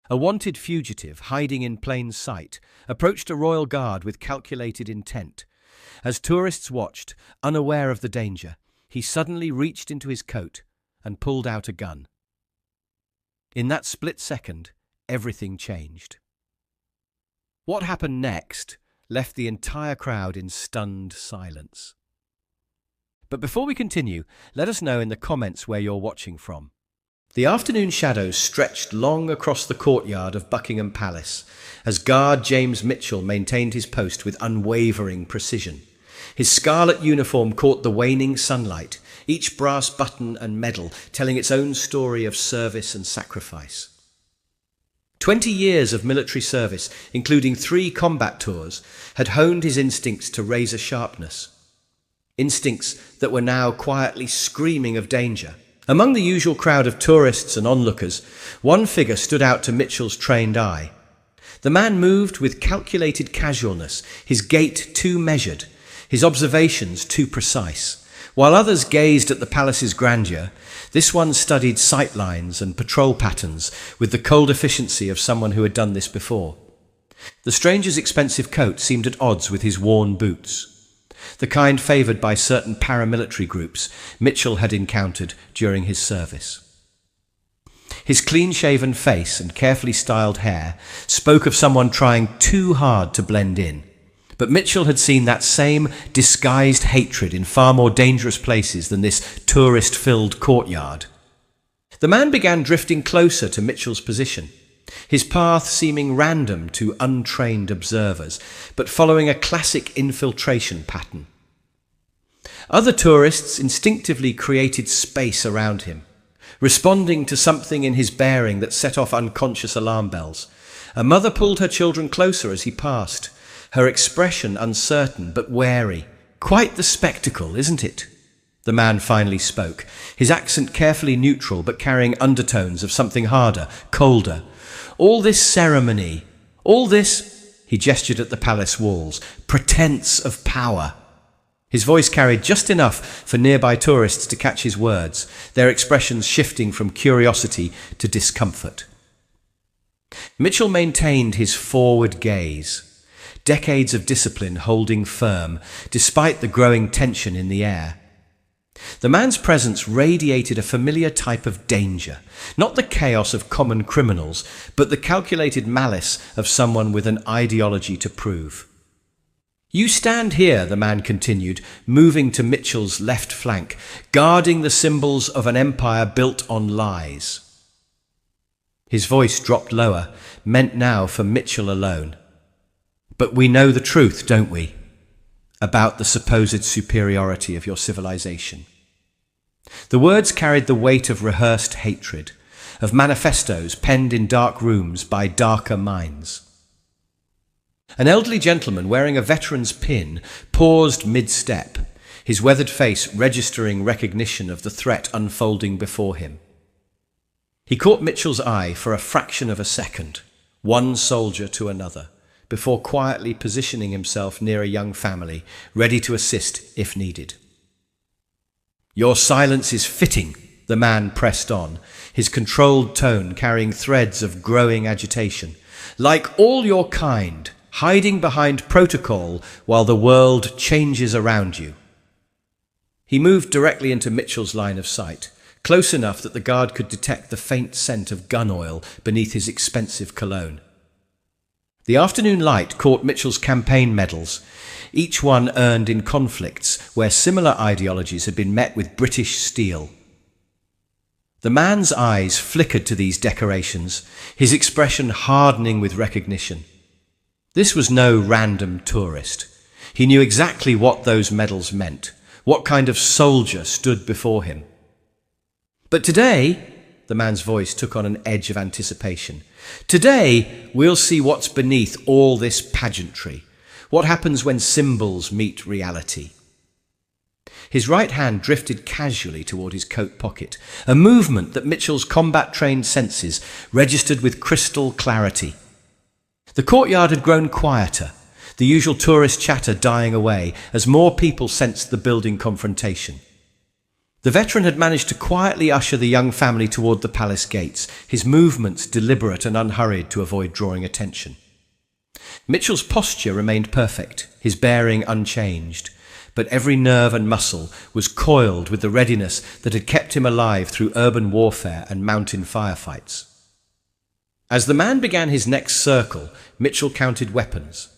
A wanted fugitive, hiding in plain sight, approached a royal guard with calculated intent. As tourists watched, unaware of the danger, he suddenly reached into his coat and pulled out a gun. In that split second, everything changed. What happened next left the entire crowd in stunned silence. But before we continue, let us know in the comments where you're watching from. The afternoon shadows stretched long across the courtyard of Buckingham Palace as guard James Mitchell maintained his post with unwavering precision. His scarlet uniform caught the waning sunlight, each brass button and medal telling its own story of service and sacrifice. 20 years of military service, including 3 combat tours, had honed his instincts to razor sharpness. Instincts that were now quietly screaming of danger. Among the usual crowd of tourists and onlookers, one figure stood out to Mitchell's trained eye. The man moved with calculated casualness, his gait too measured, his observations too precise. While others gazed at the palace's grandeur, this one studied sightlines and patrol patterns with the cold efficiency of someone who had done this before. The stranger's expensive coat seemed at odds with his worn boots, the kind favoured by certain paramilitary groups Mitchell had encountered during his service. His clean-shaven face and carefully styled hair spoke of someone trying too hard to blend in. But Mitchell had seen that same disguised hatred in far more dangerous places than this tourist-filled courtyard. The man began drifting closer to Mitchell's position, his path seeming random to untrained observers, but following a classic infiltration pattern. Other tourists instinctively created space around him, responding to something in his bearing that set off unconscious alarm bells. A mother pulled her children closer as he passed, her expression uncertain but wary. "Quite the spectacle, isn't it?" The man finally spoke, his accent carefully neutral but carrying undertones of something harder, colder. "All this ceremony, all this," he gestured at the palace walls, "pretense of power." His voice carried just enough for nearby tourists to catch his words, their expressions shifting from curiosity to discomfort. Mitchell maintained his forward gaze, decades of discipline holding firm, despite the growing tension in the air. The man's presence radiated a familiar type of danger, not the chaos of common criminals, but the calculated malice of someone with an ideology to prove. "You stand here," the man continued, moving to Mitchell's left flank, "guarding the symbols of an empire built on lies." His voice dropped lower, meant now for Mitchell alone. "But we know the truth, don't we? About the supposed superiority of your civilization." The words carried the weight of rehearsed hatred, of manifestos penned in dark rooms by darker minds. An elderly gentleman wearing a veteran's pin paused mid-step, his weathered face registering recognition of the threat unfolding before him. He caught Mitchell's eye for a fraction of a second, one soldier to another, before quietly positioning himself near a young family, ready to assist if needed. "Your silence is fitting," the man pressed on, his controlled tone carrying threads of growing agitation. "Like all your kind, hiding behind protocol while the world changes around you." He moved directly into Mitchell's line of sight, close enough that the guard could detect the faint scent of gun oil beneath his expensive cologne. The afternoon light caught Mitchell's campaign medals, each one earned in conflicts where similar ideologies had been met with British steel. The man's eyes flickered to these decorations, his expression hardening with recognition. This was no random tourist. He knew exactly what those medals meant, what kind of soldier stood before him. "But today," the man's voice took on an edge of anticipation, "today we'll see what's beneath all this pageantry, what happens when symbols meet reality." His right hand drifted casually toward his coat pocket, a movement that Mitchell's combat-trained senses registered with crystal clarity. The courtyard had grown quieter, the usual tourist chatter dying away as more people sensed the building confrontation. The veteran had managed to quietly usher the young family toward the palace gates, his movements deliberate and unhurried to avoid drawing attention. Mitchell's posture remained perfect, his bearing unchanged, but every nerve and muscle was coiled with the readiness that had kept him alive through urban warfare and mountain firefights. As the man began his next circle, Mitchell counted weapons.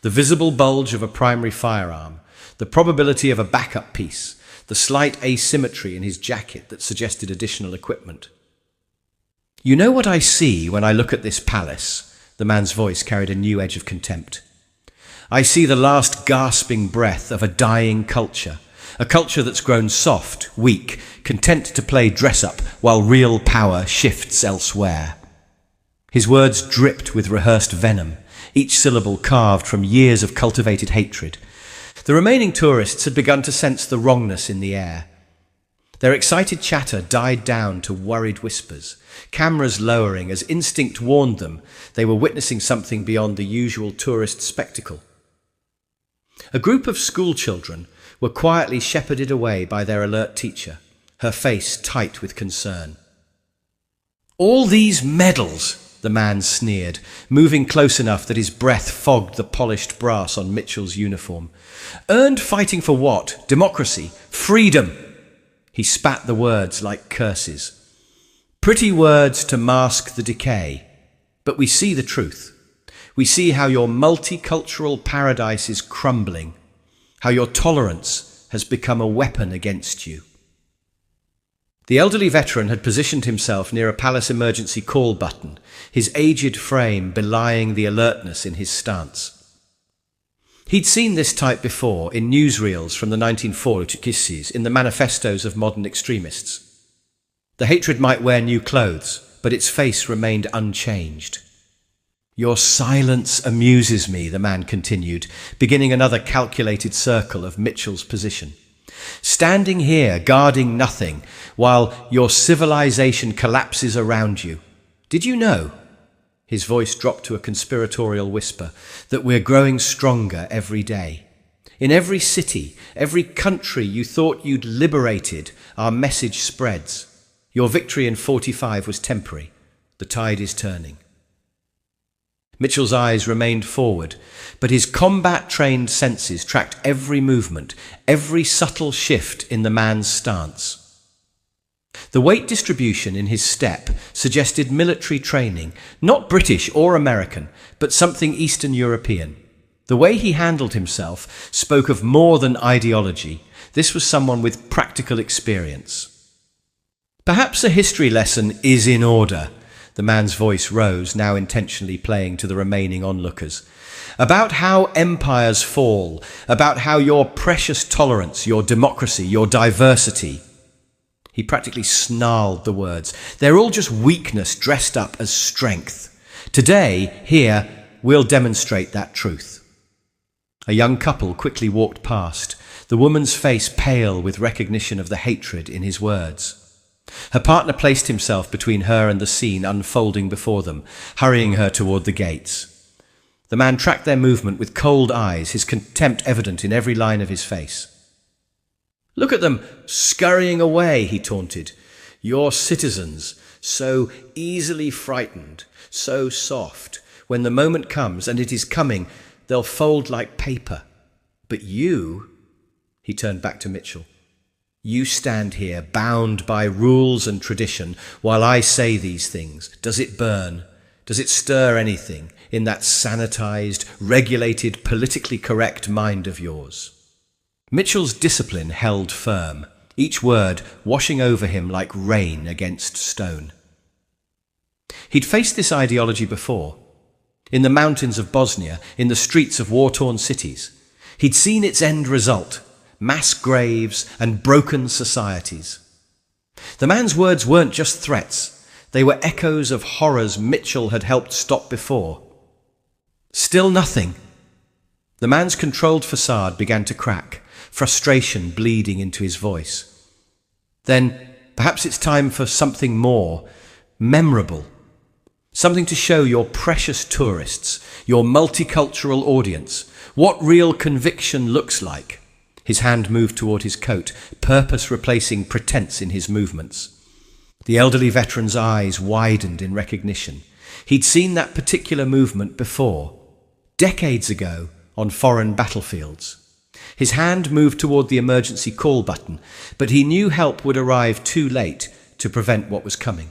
The visible bulge of a primary firearm, the probability of a backup piece, the slight asymmetry in his jacket that suggested additional equipment. "You know what I see when I look at this palace?" The man's voice carried a new edge of contempt. "I see the last gasping breath of a dying culture, a culture that's grown soft, weak, content to play dress-up while real power shifts elsewhere." His words dripped with rehearsed venom, each syllable carved from years of cultivated hatred. The remaining tourists had begun to sense the wrongness in the air. Their excited chatter died down to worried whispers, cameras lowering as instinct warned them they were witnessing something beyond the usual tourist spectacle. A group of schoolchildren were quietly shepherded away by their alert teacher, her face tight with concern. "All these medals," the man sneered, moving close enough that his breath fogged the polished brass on Mitchell's uniform. "Earned fighting for what? Democracy? Freedom?" He spat the words like curses. "Pretty words to mask the decay. But we see the truth. We see how your multicultural paradise is crumbling, how your tolerance has become a weapon against you." The elderly veteran had positioned himself near a palace emergency call button, his aged frame belying the alertness in his stance. He'd seen this type before in newsreels from the 1940s, in the manifestos of modern extremists. The hatred might wear new clothes, but its face remained unchanged. "Your silence amuses me," the man continued, beginning another calculated circle of Mitchell's position. "Standing here, guarding nothing, while your civilization collapses around you. Did you know," his voice dropped to a conspiratorial whisper, "that we're growing stronger every day? In every city, every country you thought you'd liberated, our message spreads. Your victory in 45 was temporary. The tide is turning." Mitchell's eyes remained forward, but his combat-trained senses tracked every movement, every subtle shift in the man's stance. The weight distribution in his step suggested military training, not British or American, but something Eastern European. The way he handled himself spoke of more than ideology. This was someone with practical experience. "Perhaps a history lesson is in order." The man's voice rose, now intentionally playing to the remaining onlookers. "About how empires fall, about how your precious tolerance, your democracy, your diversity—" He practically snarled the words. "They're all just weakness dressed up as strength. Today, here, we'll demonstrate that truth." A young couple quickly walked past, the woman's face pale with recognition of the hatred in his words. Her partner placed himself between her and the scene unfolding before them, hurrying her toward the gates. The man tracked their movement with cold eyes, his contempt evident in every line of his face. "Look at them, scurrying away," he taunted. "Your citizens, so easily frightened, so soft. When the moment comes, and it is coming, they'll fold like paper. But you," he turned back to Mitchell, "you stand here, bound by rules and tradition, while I say these things. Does it burn? Does it stir anything in that sanitized, regulated, politically correct mind of yours?" Mitchell's discipline held firm, each word washing over him like rain against stone. He'd faced this ideology before, in the mountains of Bosnia, in the streets of war-torn cities. He'd seen its end result: mass graves and broken societies. The man's words weren't just threats, they were echoes of horrors Mitchell had helped stop before. Still nothing. The man's controlled facade began to crack, frustration bleeding into his voice. "Then perhaps it's time for something more, memorable. Something to show your precious tourists, your multicultural audience, what real conviction looks like." His hand moved toward his coat, purpose replacing pretense in his movements. The elderly veteran's eyes widened in recognition. He'd seen that particular movement before, decades ago, on foreign battlefields. His hand moved toward the emergency call button, but he knew help would arrive too late to prevent what was coming.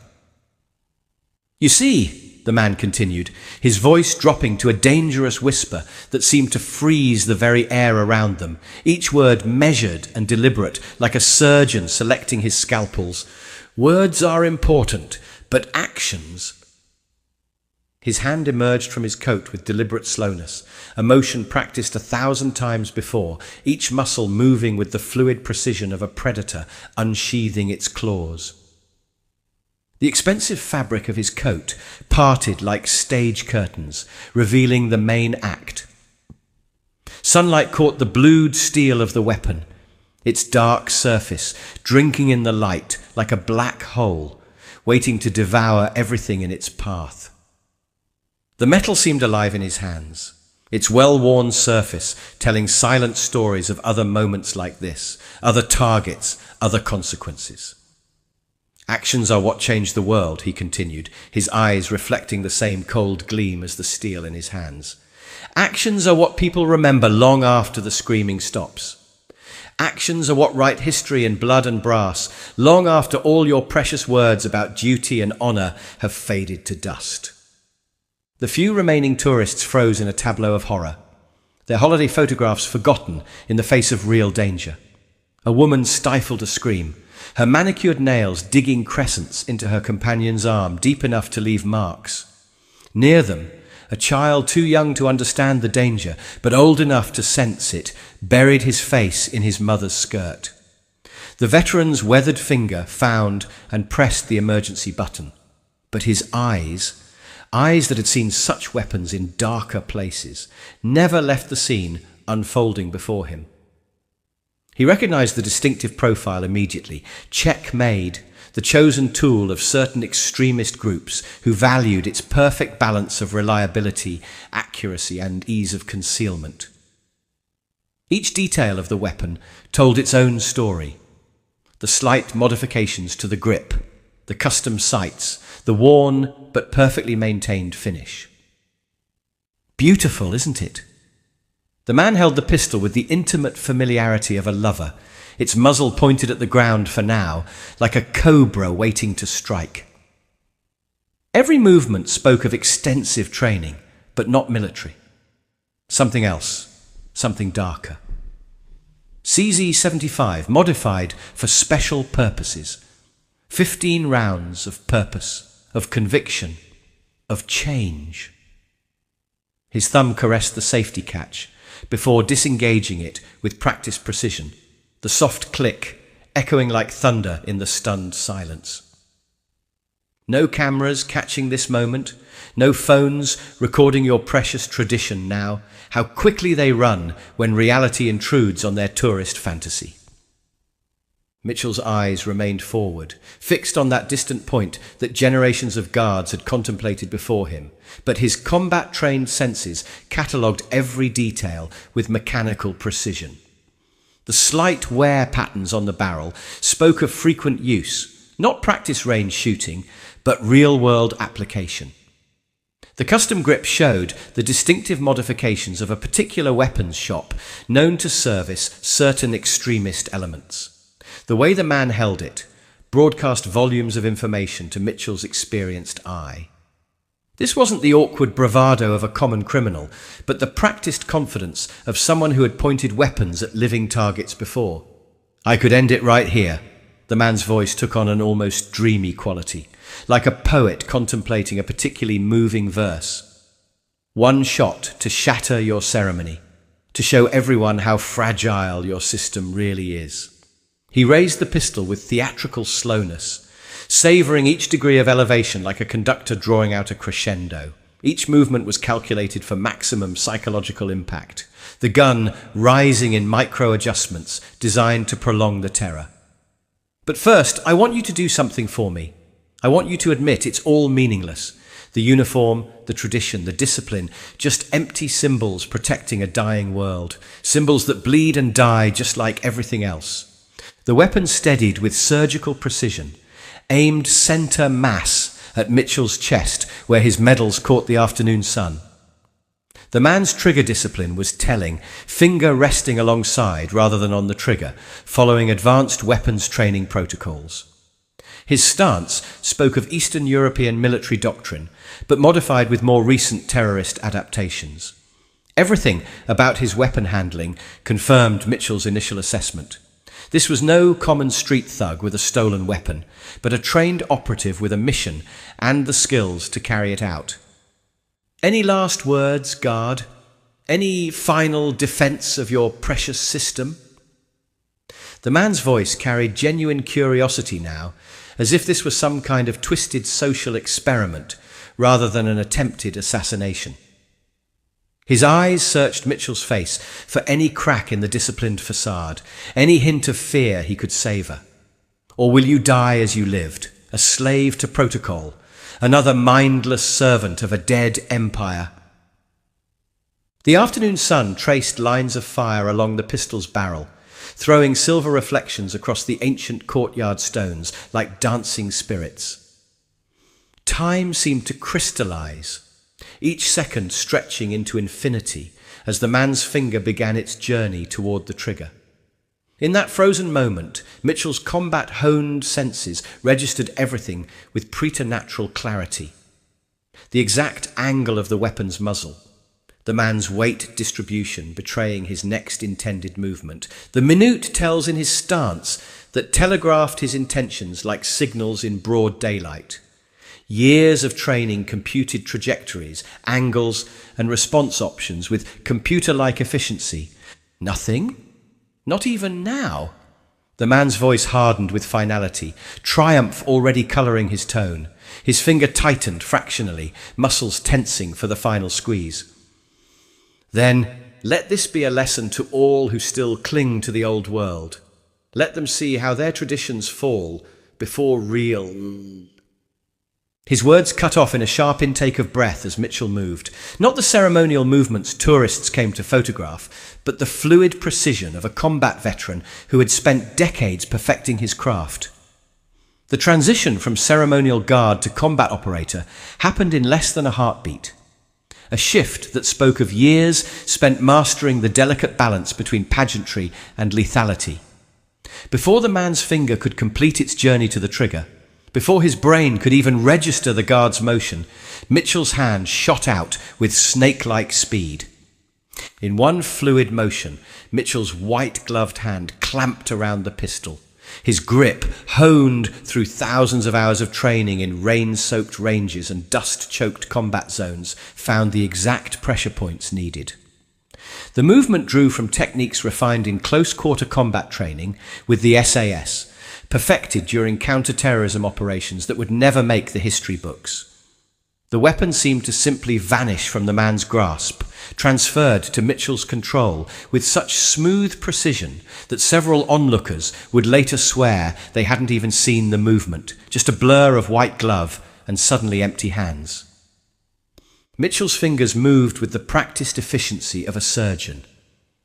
"You see," the man continued, his voice dropping to a dangerous whisper that seemed to freeze the very air around them, each word measured and deliberate, like a surgeon selecting his scalpels. "Words are important, but actions—" His hand emerged from his coat with deliberate slowness, a motion practiced 1,000 times before, each muscle moving with the fluid precision of a predator unsheathing its claws. The expensive fabric of his coat parted like stage curtains, revealing the main act. Sunlight caught the blued steel of the weapon, its dark surface drinking in the light like a black hole, waiting to devour everything in its path. The metal seemed alive in his hands, its well-worn surface telling silent stories of other moments like this, other targets, other consequences. "Actions are what change the world," he continued, his eyes reflecting the same cold gleam as the steel in his hands. "Actions are what people remember long after the screaming stops. Actions are what write history in blood and brass, long after all your precious words about duty and honor have faded to dust." The few remaining tourists froze in a tableau of horror, their holiday photographs forgotten in the face of real danger. A woman stifled a scream, her manicured nails digging crescents into her companion's arm deep enough to leave marks. Near them, a child too young to understand the danger, but old enough to sense it, buried his face in his mother's skirt. The veteran's weathered finger found and pressed the emergency button, but his eyes that had seen such weapons in darker places, never left the scene unfolding before him. He recognized the distinctive profile immediately, check-made, the chosen tool of certain extremist groups who valued its perfect balance of reliability, accuracy, and ease of concealment. Each detail of the weapon told its own story. The slight modifications to the grip, the custom sights, the worn but perfectly maintained finish. Beautiful, isn't it? The man held the pistol with the intimate familiarity of a lover, its muzzle pointed at the ground for now, like a cobra waiting to strike. Every movement spoke of extensive training, but not military. Something else, something darker. CZ-75, modified for special purposes. 15 rounds of purpose, of conviction, of change. His thumb caressed the safety catch before disengaging it with practiced precision, the soft click echoing like thunder in the stunned silence. No cameras catching this moment, no phones recording your precious tradition now, how quickly they run when reality intrudes on their tourist fantasy. Mitchell's eyes remained forward, fixed on that distant point that generations of guards had contemplated before him, but his combat-trained senses catalogued every detail with mechanical precision. The slight wear patterns on the barrel spoke of frequent use, not practice-range shooting, but real-world application. The custom grip showed the distinctive modifications of a particular weapons shop known to service certain extremist elements. The way the man held it broadcast volumes of information to Mitchell's experienced eye. This wasn't the awkward bravado of a common criminal, but the practiced confidence of someone who had pointed weapons at living targets before. "I could end it right here." The man's voice took on an almost dreamy quality, like a poet contemplating a particularly moving verse. "One shot to shatter your ceremony, to show everyone how fragile your system really is." He raised the pistol with theatrical slowness, savouring each degree of elevation like a conductor drawing out a crescendo. Each movement was calculated for maximum psychological impact, the gun rising in micro-adjustments designed to prolong the terror. "But first, I want you to do something for me. I want you to admit it's all meaningless. The uniform, the tradition, the discipline, just empty symbols protecting a dying world. Symbols that bleed and die just like everything else. The weapon steadied with surgical precision, aimed center mass at Mitchell's chest where his medals caught the afternoon sun. The man's trigger discipline was telling, finger resting alongside rather than on the trigger, following advanced weapons training protocols. His stance spoke of Eastern European military doctrine, but modified with more recent terrorist adaptations. Everything about his weapon handling confirmed Mitchell's initial assessment. This was no common street thug with a stolen weapon, but a trained operative with a mission and the skills to carry it out. Any last words, guard? Any final defense of your precious system? The man's voice carried genuine curiosity now, as if this was some kind of twisted social experiment rather than an attempted assassination. His eyes searched Mitchell's face for any crack in the disciplined facade, any hint of fear he could savour. Or will you die as you lived, a slave to protocol, another mindless servant of a dead empire? The afternoon sun traced lines of fire along the pistol's barrel, throwing silver reflections across the ancient courtyard stones like dancing spirits. Time seemed to crystallize, each second stretching into infinity as the man's finger began its journey toward the trigger. In that frozen moment, Mitchell's combat-honed senses registered everything with preternatural clarity. The exact angle of the weapon's muzzle, the man's weight distribution betraying his next intended movement. The minute tells in his stance that telegraphed his intentions like signals in broad daylight. Years of training computed trajectories, angles, and response options with computer-like efficiency. Nothing? Not even now? The man's voice hardened with finality, triumph already colouring his tone. His finger tightened fractionally, muscles tensing for the final squeeze. Then, let this be a lesson to all who still cling to the old world. Let them see how their traditions fall before real... His words cut off in a sharp intake of breath as Mitchell moved. Not the ceremonial movements tourists came to photograph, but the fluid precision of a combat veteran who had spent decades perfecting his craft. The transition from ceremonial guard to combat operator happened in less than a heartbeat. A shift that spoke of years spent mastering the delicate balance between pageantry and lethality. Before the man's finger could complete its journey to the trigger, before his brain could even register the guard's motion, Mitchell's hand shot out with snake-like speed. In one fluid motion, Mitchell's white-gloved hand clamped around the pistol. His grip, honed through thousands of hours of training in rain-soaked ranges and dust-choked combat zones, found the exact pressure points needed. The movement drew from techniques refined in close-quarter combat training with the SAS, perfected during counter-terrorism operations that would never make the history books. The weapon seemed to simply vanish from the man's grasp, transferred to Mitchell's control with such smooth precision that several onlookers would later swear they hadn't even seen the movement, just a blur of white glove and suddenly empty hands. Mitchell's fingers moved with the practiced efficiency of a surgeon,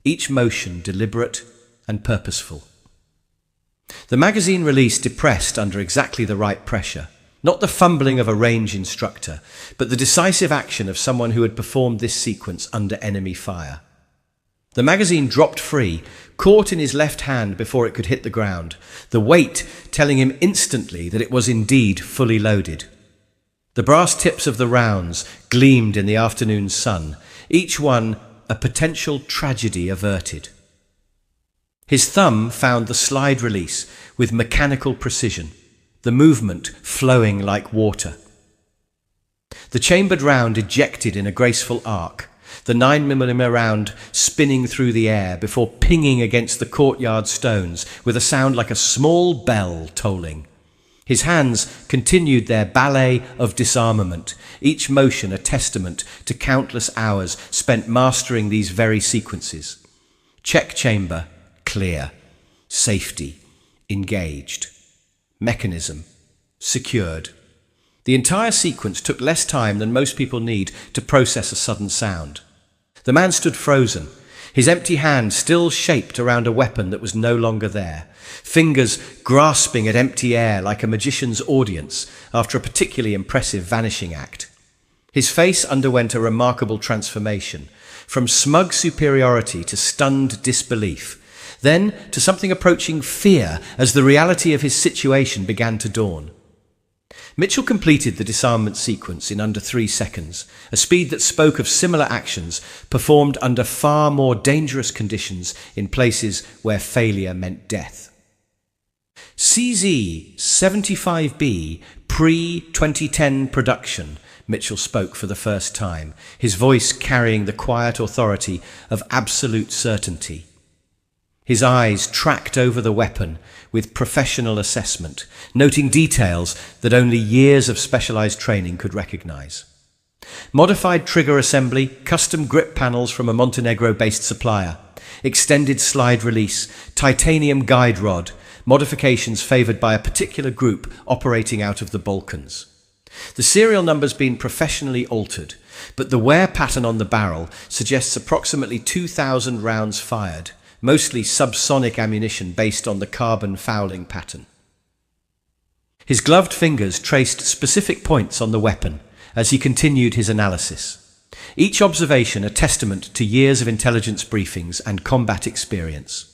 each motion deliberate and purposeful. The magazine release depressed under exactly the right pressure. Not the fumbling of a range instructor, but the decisive action of someone who had performed this sequence under enemy fire. The magazine dropped free, caught in his left hand before it could hit the ground, the weight telling him instantly that it was indeed fully loaded. The brass tips of the rounds gleamed in the afternoon sun, each one a potential tragedy averted. His thumb found the slide release with mechanical precision, the movement flowing like water. The chambered round ejected in a graceful arc, the 9mm round spinning through the air before pinging against the courtyard stones with a sound like a small bell tolling. His hands continued their ballet of disarmament, each motion a testament to countless hours spent mastering these very sequences. Check chamber, clear. Safety, engaged. Mechanism, secured. The entire sequence took less time than most people need to process a sudden sound. The man stood frozen, his empty hand still shaped around a weapon that was no longer there, fingers grasping at empty air like a magician's audience after a particularly impressive vanishing act. His face underwent a remarkable transformation, from smug superiority to stunned disbelief, then to something approaching fear as the reality of his situation began to dawn. Mitchell completed the disarmament sequence in under 3 seconds, a speed that spoke of similar actions performed under far more dangerous conditions in places where failure meant death. CZ-75B pre-2010 production, Mitchell spoke for the first time, his voice carrying the quiet authority of absolute certainty. His eyes tracked over the weapon with professional assessment, noting details that only years of specialized training could recognize. Modified trigger assembly, custom grip panels from a Montenegro-based supplier, extended slide release, titanium guide rod, modifications favored by a particular group operating out of the Balkans. The serial number's been professionally altered, but the wear pattern on the barrel suggests approximately 2,000 rounds fired, mostly subsonic ammunition based on the carbon fouling pattern. His gloved fingers traced specific points on the weapon as he continued his analysis, each observation a testament to years of intelligence briefings and combat experience.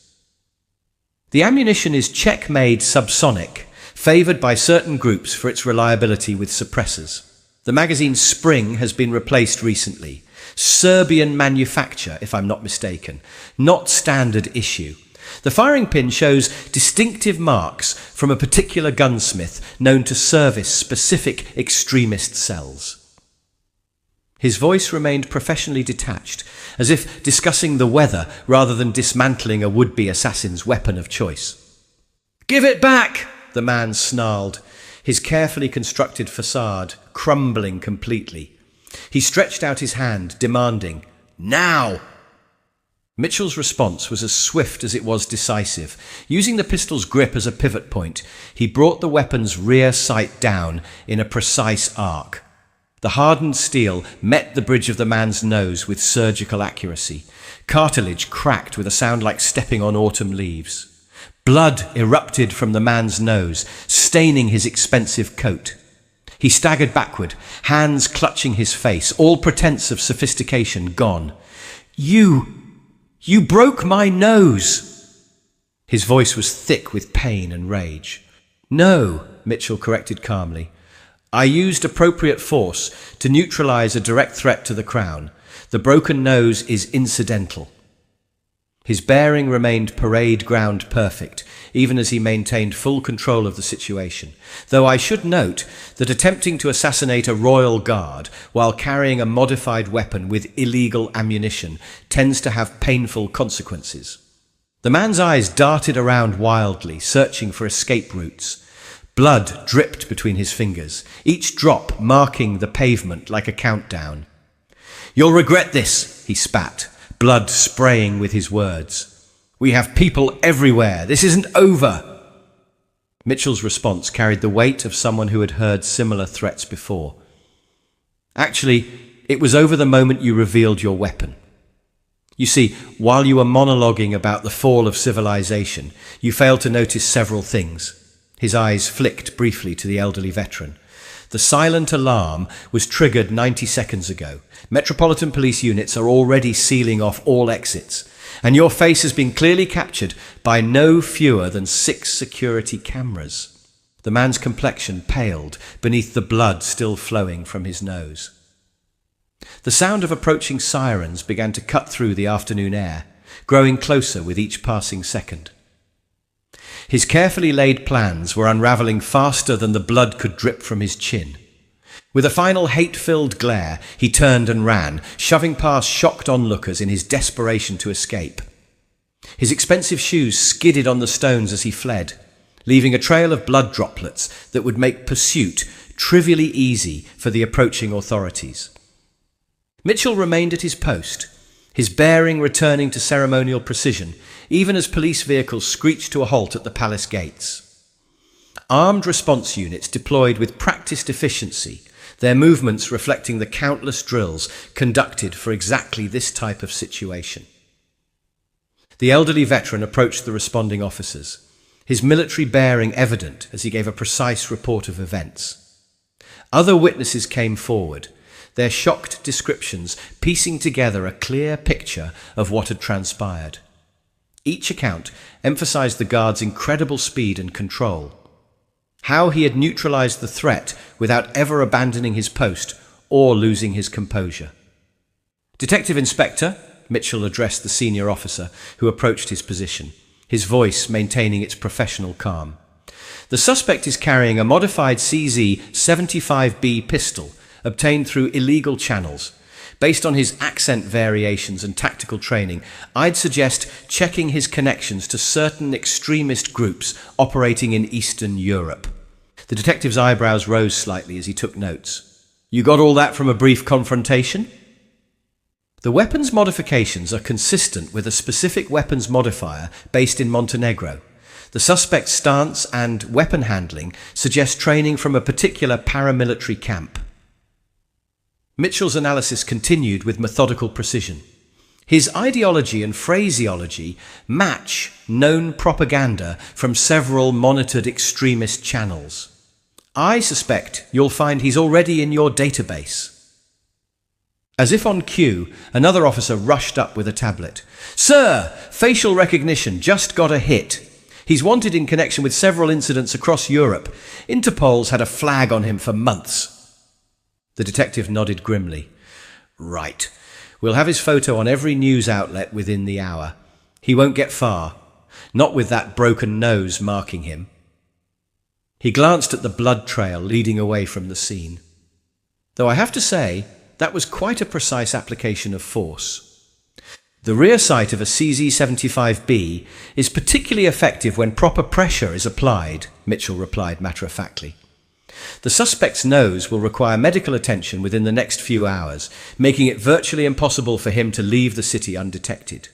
The ammunition is Czech-made subsonic, favored by certain groups for its reliability with suppressors. The magazine's spring has been replaced recently. Serbian manufacture, if I'm not mistaken, not standard issue. The firing pin shows distinctive marks from a particular gunsmith known to service specific extremist cells. His voice remained professionally detached, as if discussing the weather rather than dismantling a would-be assassin's weapon of choice. "Give it back!" the man snarled, his carefully constructed facade crumbling completely. He stretched out his hand, demanding, "Now!" Mitchell's response was as swift as it was decisive. Using the pistol's grip as a pivot point, he brought the weapon's rear sight down in a precise arc. The hardened steel met the bridge of the man's nose with surgical accuracy. Cartilage cracked with a sound like stepping on autumn leaves. Blood erupted from the man's nose, staining his expensive coat. He staggered backward, hands clutching his face, all pretense of sophistication gone. You broke my nose!" His voice was thick with pain and rage. "No," Mitchell corrected calmly. "I used appropriate force to neutralize a direct threat to the crown. The broken nose is incidental." His bearing remained parade ground perfect, even as he maintained full control of the situation, though I should note that attempting to assassinate a royal guard while carrying a modified weapon with illegal ammunition tends to have painful consequences. The man's eyes darted around wildly, searching for escape routes. Blood dripped between his fingers, each drop marking the pavement like a countdown. "You'll regret this," he spat, blood spraying with his words. "We have people everywhere. This isn't over." Mitchell's response carried the weight of someone who had heard similar threats before. "Actually, it was over the moment you revealed your weapon. You see, while you were monologuing about the fall of civilization, you failed to notice several things." His eyes flicked briefly to the elderly veteran. "The silent alarm was triggered 90 seconds ago. Metropolitan Police units are already sealing off all exits, and your face has been clearly captured by no fewer than 6 security cameras." The man's complexion paled beneath the blood still flowing from his nose. The sound of approaching sirens began to cut through the afternoon air, growing closer with each passing second. His carefully laid plans were unraveling faster than the blood could drip from his chin. With a final hate-filled glare, he turned and ran, shoving past shocked onlookers in his desperation to escape. His expensive shoes skidded on the stones as he fled, leaving a trail of blood droplets that would make pursuit trivially easy for the approaching authorities. Mitchell remained at his post, his bearing returning to ceremonial precision, even as police vehicles screeched to a halt at the palace gates. Armed response units deployed with practiced efficiency, their movements reflecting the countless drills conducted for exactly this type of situation. The elderly veteran approached the responding officers, his military bearing evident as he gave a precise report of events. Other witnesses came forward, their shocked descriptions piecing together a clear picture of what had transpired. Each account emphasized the guard's incredible speed and control, how he had neutralized the threat without ever abandoning his post or losing his composure. "Detective Inspector," Mitchell addressed the senior officer who approached his position, his voice maintaining its professional calm. "The suspect is carrying a modified CZ-75B pistol obtained through illegal channels. Based on his accent variations and tactical training, I'd suggest checking his connections to certain extremist groups operating in Eastern Europe." The detective's eyebrows rose slightly as he took notes. "You got all that from a brief confrontation?" The weapons modifications are consistent with a specific weapons modifier based in Montenegro. The suspect's stance and weapon handling suggest training from a particular paramilitary camp. Mitchell's analysis continued with methodical precision. His ideology and phraseology match known propaganda from several monitored extremist channels. "I suspect you'll find he's already in your database." As if on cue, another officer rushed up with a tablet. "Sir, facial recognition just got a hit. He's wanted in connection with several incidents across Europe. Interpol's had a flag on him for months." The detective nodded grimly. "Right. We'll have his photo on every news outlet within the hour. He won't get far. Not with that broken nose marking him." He glanced at the blood trail leading away from the scene. "Though I have to say, that was quite a precise application of force." "The rear sight of a CZ-75B is particularly effective when proper pressure is applied," Mitchell replied matter-of-factly. "The suspect's nose will require medical attention within the next few hours, making it virtually impossible for him to leave the city undetected."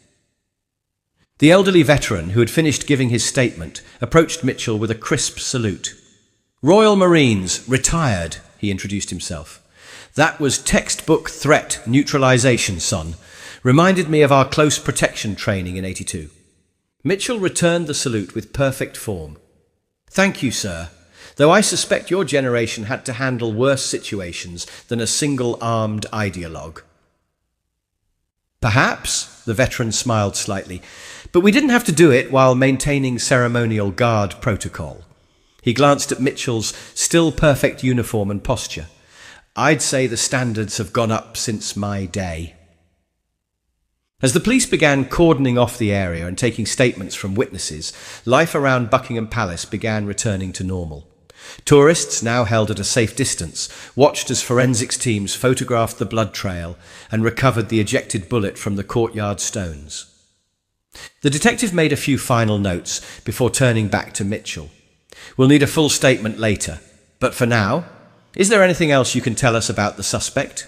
The elderly veteran, who had finished giving his statement, approached Mitchell with a crisp salute. "Royal Marines, retired," he introduced himself. "That was textbook threat neutralization, son. Reminded me of our close protection training in '82. Mitchell returned the salute with perfect form. "Thank you, sir. Though I suspect your generation had to handle worse situations than a single armed ideologue." "Perhaps," the veteran smiled slightly, "but we didn't have to do it while maintaining ceremonial guard protocol." He glanced at Mitchell's still perfect uniform and posture. "I'd say the standards have gone up since my day." As the police began cordoning off the area and taking statements from witnesses, life around Buckingham Palace began returning to normal. Tourists, now held at a safe distance, watched as forensics teams photographed the blood trail and recovered the ejected bullet from the courtyard stones. The detective made a few final notes before turning back to Mitchell. "We'll need a full statement later, but for now, is there anything else you can tell us about the suspect?"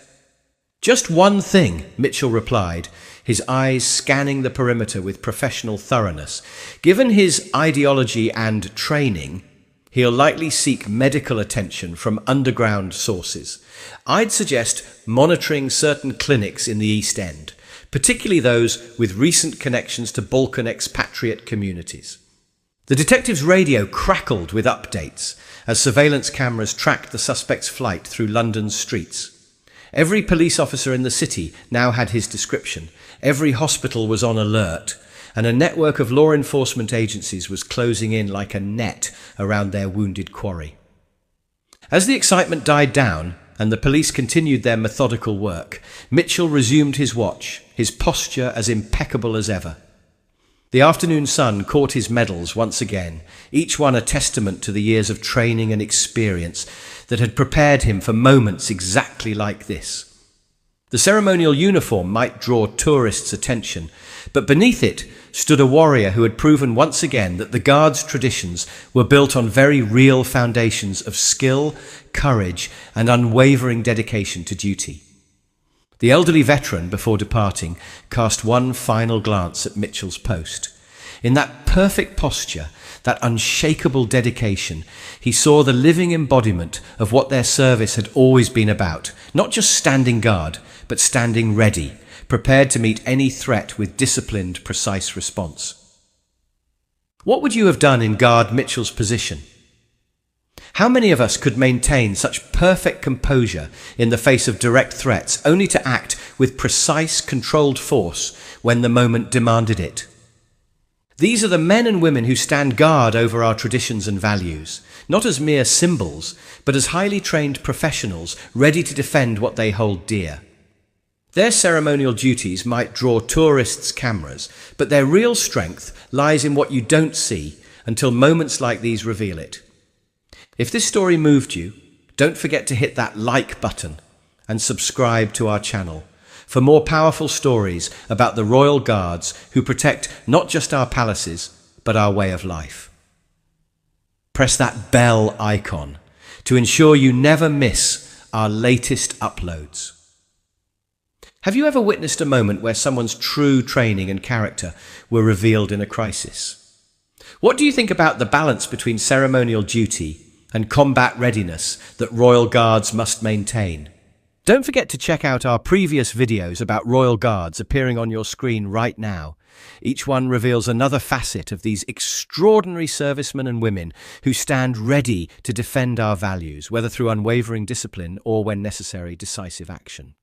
"Just one thing," Mitchell replied, his eyes scanning the perimeter with professional thoroughness. "Given his ideology and training, he'll likely seek medical attention from underground sources. I'd suggest monitoring certain clinics in the East End, particularly those with recent connections to Balkan expatriate communities." The detective's radio crackled with updates as surveillance cameras tracked the suspect's flight through London's streets. Every police officer in the city now had his description, every hospital was on alert, and a network of law enforcement agencies was closing in like a net around their wounded quarry. As the excitement died down and the police continued their methodical work, Mitchell resumed his watch, his posture as impeccable as ever. The afternoon sun caught his medals once again, each one a testament to the years of training and experience that had prepared him for moments exactly like this. The ceremonial uniform might draw tourists' attention, but beneath it stood a warrior who had proven once again that the Guard's traditions were built on very real foundations of skill, courage, and unwavering dedication to duty. The elderly veteran, before departing, cast one final glance at Mitchell's post. In that perfect posture, that unshakable dedication, he saw the living embodiment of what their service had always been about, not just standing guard, but standing ready, prepared to meet any threat with disciplined, precise response. What would you have done in Guard Mitchell's position? How many of us could maintain such perfect composure in the face of direct threats, only to act with precise, controlled force when the moment demanded it? These are the men and women who stand guard over our traditions and values, not as mere symbols, but as highly trained professionals ready to defend what they hold dear. Their ceremonial duties might draw tourists' cameras, but their real strength lies in what you don't see until moments like these reveal it. If this story moved you, don't forget to hit that like button and subscribe to our channel for more powerful stories about the Royal Guards who protect not just our palaces, but our way of life. Press that bell icon to ensure you never miss our latest uploads. Have you ever witnessed a moment where someone's true training and character were revealed in a crisis? What do you think about the balance between ceremonial duty and combat readiness that Royal Guards must maintain? Don't forget to check out our previous videos about Royal Guards appearing on your screen right now. Each one reveals another facet of these extraordinary servicemen and women who stand ready to defend our values, whether through unwavering discipline or, when necessary, decisive action.